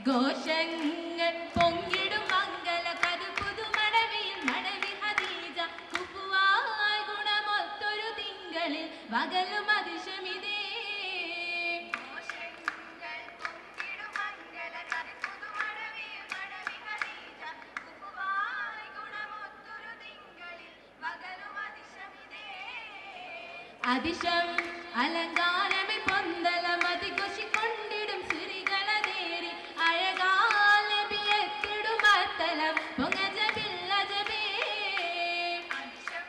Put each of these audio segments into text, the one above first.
ഘോഷങ്ങൾ പൊങ്ങിടും മംഗല കഥ പുതുമടവിയിൽ മടവി ഹദീജ കുപ്പുവായി ഗുണമൊത്തൊരു തിങ്കളിൽ വകലും അതിശമിതേ. അതിശം അലങ്കാരമി പൊന്തലം അതിഘോഷിക്കൊണ്ടിടും സിരികളതേറി അഴകാൽ നബിയെത്തിടും അത്തലം പൊങ്ങജബില്ലജബേ. അതിശം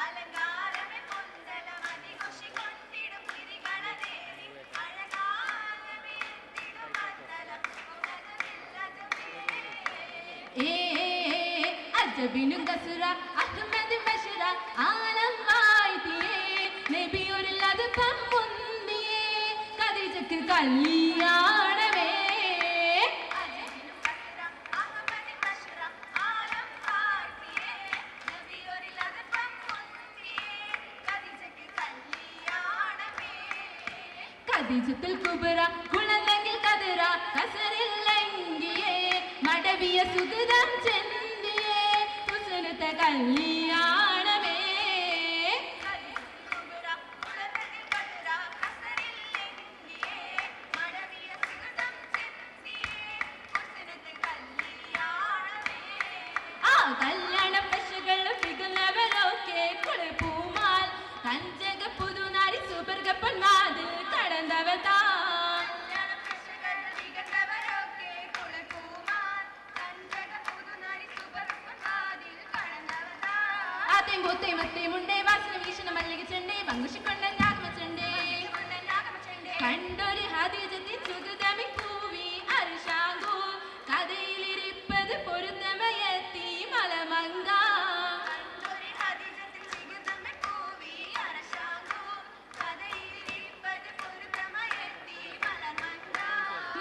അലങ്കാരമി പൊന്തലം അതിഘോഷിക്കൊണ്ടിടും സിരികളതേറി അഴകാൽ നബിയെത്തിടും അത്തലം പൊങ്ങജബില്ലജബേ. അജബിനും കസുര അഹ്മദ് ബഷറ ആലം വായിതിയേ നബിയൊരില്ലത് പമ്മുന്തിയേ ഖദീജക്ക് കല്യാണമേ. ഖദീജത്തുൽ കുബ്ര കുളല്ലെങ്കിൽ കതിര കസറില്ലെങ്കിയേ മടവിയ സുഗതം ചെന്തിയേ ഹുസ്നത്തെ കല്യാണമേ. കല്യാണ പശുകളും മികുന്നവരൊക്കെ കുളിപ്പൂമാൽ കഞ്ചക പുതുനാരി സുബർഗപ്പന്മാതിൽ കടന്നവർ താൻ. ആദ്യം പൂത്തേ മുത്തേ മുണ്ടേ വാസന വീക്ഷണ മല്ലിക ചെണ്ടേ പങ്കുഷിക്കൊണ്ട ഞാഗമച്ചണ്ടേ കണ്ടൊരു ഹദീജത്തിൻ സുഗതമി പൂവി അർഷാങ്കൂ കഥയിലിരിപ്പത് പൊരുത്തമയെത്തി മലമങ്ക.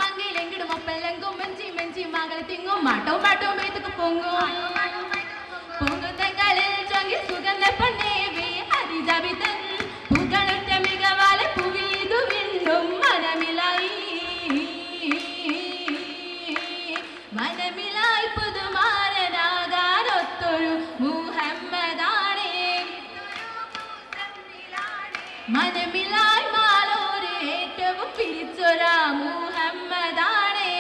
മങ്കിലെങ്കിലും ഒപ്പല്ലെങ്കും മെഞ്ചി മെഞ്ചി മകളെ തിങ്ങും മാട്ടവും പാട്ടവും മേത്തുക്ക് പൊങ്ങും പൂങ്കുത്തങ്ങളിൽ ചൊങ്കി സുഗന്ധ പൊന്നേവി ഹദീജബിതൻ പുകളുറ്റ മികവാലെ പുവിതു വീണ്ടും മനമിലായി മനമിലായി പുതുമാരനാകാനൊത്തൊരു മുഹമ്മദാണേ. മനമിലായി മാലോര് ഏറ്റവും പിരിച്ചൊരാ മുഹമ്മദാണേ.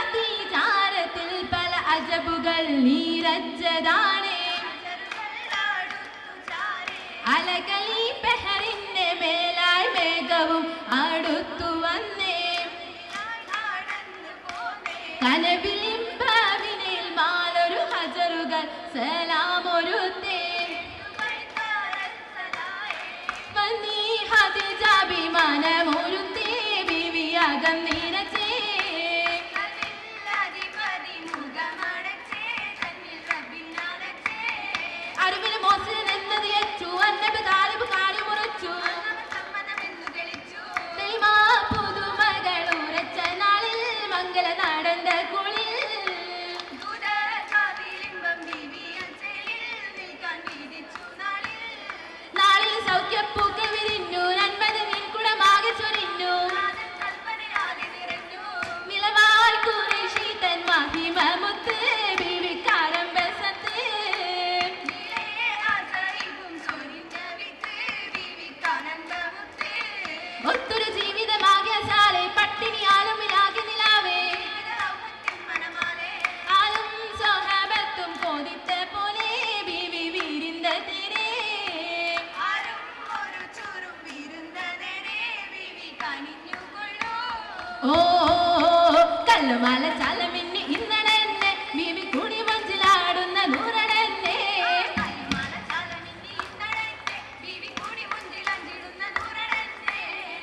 അന്നതാതീചാരത്തിൽ പല അജബുകൾ നീരജ്ജതാണേ. അലകളി പെഹറിന്റെ മേലായി മേഘവും അടുത്തു വന്നേ. കനവിലിംബാവിനിൽ മാലൊരു ഹജറുകൾ സലാമൊരുത്തേ. വന്നീ ഹദീജാഭിമാനമൊരുത്തേ ബിവിയാകം നിരച്ചേ. അറിവിന് മോശം എന്നത് ഏറ്റു അന്നബ് താലിബ് കാലി മുറച്ചു പുതുമകൾ ഉറച്ച നാളിൽ മംഗള നടന്ന കുളിൽ നാളിൽ സൗഖ്യപ്പൂക്ക വിരിഞ്ഞു നന്മത് നിൻകുടമാകെ ചൊരിഞ്ഞു നിലവായി കുറേശീതൻ മഹിമ മുത്ത് ബീവിക്കാരം ബസത്ത്. ഒത്തൊരു ജീവിതമാകിയ സാലെ പട്ടിണി ആലുമിലാകെ നിലാവേ ആലും സ്വഹാബത്തും കോതിത്ത പോലെ ബീവി വീരിന്ത തേരേ. ഓ കല്ലുമാല ചലമിന്നി ഇന്നടന്നെ ബീവി കൂടി മഞ്ചിലാടുന്ന നൂറടന്നെ.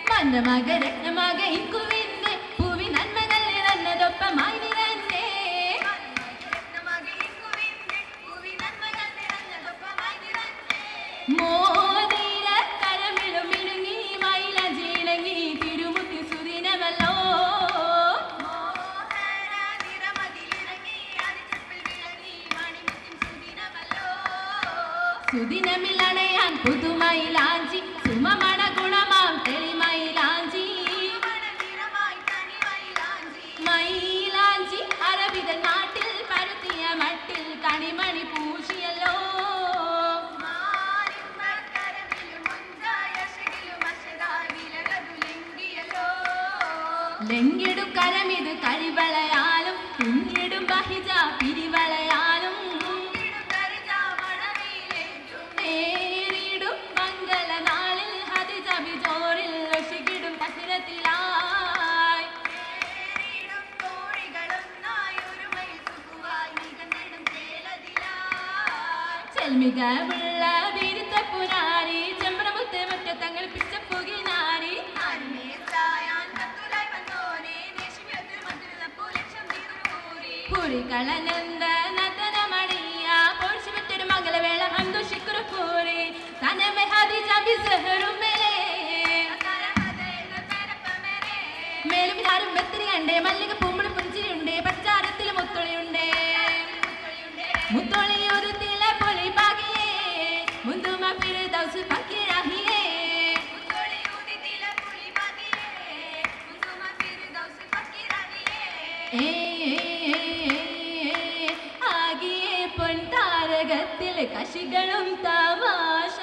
മന്ദമക രത്നമക ഇക്കുവിന്റെ പൂവി നന്മകൾ നിറഞ്ഞതൊപ്പമായി നിറഞ്ഞേ. മോതിര കരമിലും ഇടുങ്ങി മൈലജീലങ്ങി തിരുമുത്തി സുദിനമല്ലോ. സുദിനമിലണയാൻ പുതുമയിലാഞ്ചി സുമമണ ഗുണമാം തെളിമയിലാഞ്ചി ലെങ്കിടും കരമിത് കഴിവളയാലും കുഞ്ഞിടും ബഹിജ പിരിവളയാലും നേരിടും മംഗളനാളിൽ ഹദിജ ബിജോറിൽ ഒശികിടും കസിരത്തിലായി ചെൽമികമുള്ള വീരത്തെ പുരാരി ചെമ്പ്രമുത്തെ മുറ്റത്തങ്ങൾ പിച്ചപ്പുകിൽ നാരി പൂരികളനന്ദ നതനമണിയ പോഴ്ചിവിട്ടൊരു മംഗളവേള ഹന്ദുഷിക്കുറുക്കൂറി തനമെ ഹദിജ ബിസഹറും മേലും ഞാനും വെത്തിരിയുണ്ടേ മല്ലിക പൂമ്പളി പുഞ്ചിരിയുണ്ടേ പച്ചാരത്തിൽ മുത്തൊളിയുണ്ടേ മുത്തൊളി ഒരു തില പൊളി പാകിയേ മുന്തുമ ഫിർദൗസ് ഫക്കിറാഹിയേ ആകിയേ പൊൻതാരകത്തിൽ കശികളും തമാശ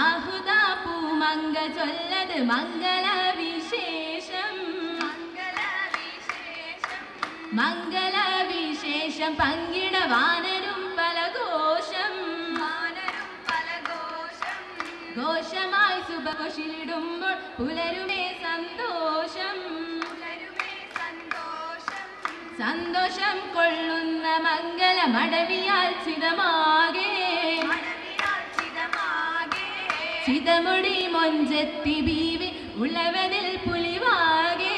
ആഹുദാ പൂമങ്ക ചൊല്ലത് മംഗള വിശേഷം മംഗള വിശേഷം പങ്കിട വാനരും പലഘോഷം ഘോഷമായി സുബഘോഷിലിടുമ്പോൾ പുലരുമേ സന്തോഷം സന്തോഷം കൊള്ളുന്ന മംഗള മടവിയാൽ ചിതമാകെ ചിതമുടി മൊഞ്ചെത്തി ബീവി ഉളവതിൽ പുലിവാകെ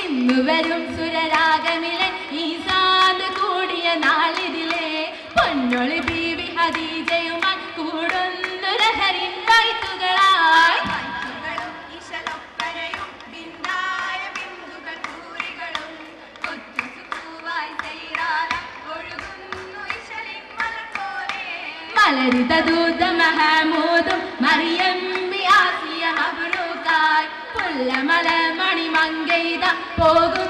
ഇന്നു വരും സുരരാഗമിലെ ഈ സാന്ത് കൂടിയ നാളിതിലെ പൊന്നൊളി ബീവി ഹദീജയുമായി കൂടുന്നു ലഹരിൻ വൈത്തുകളായി മലരിത ദൂത മഹമൂദും മറിയം ബിയാസിയ മബ്രൂക്കായി പുല്ലമല മണിമങ്കൈത പോകും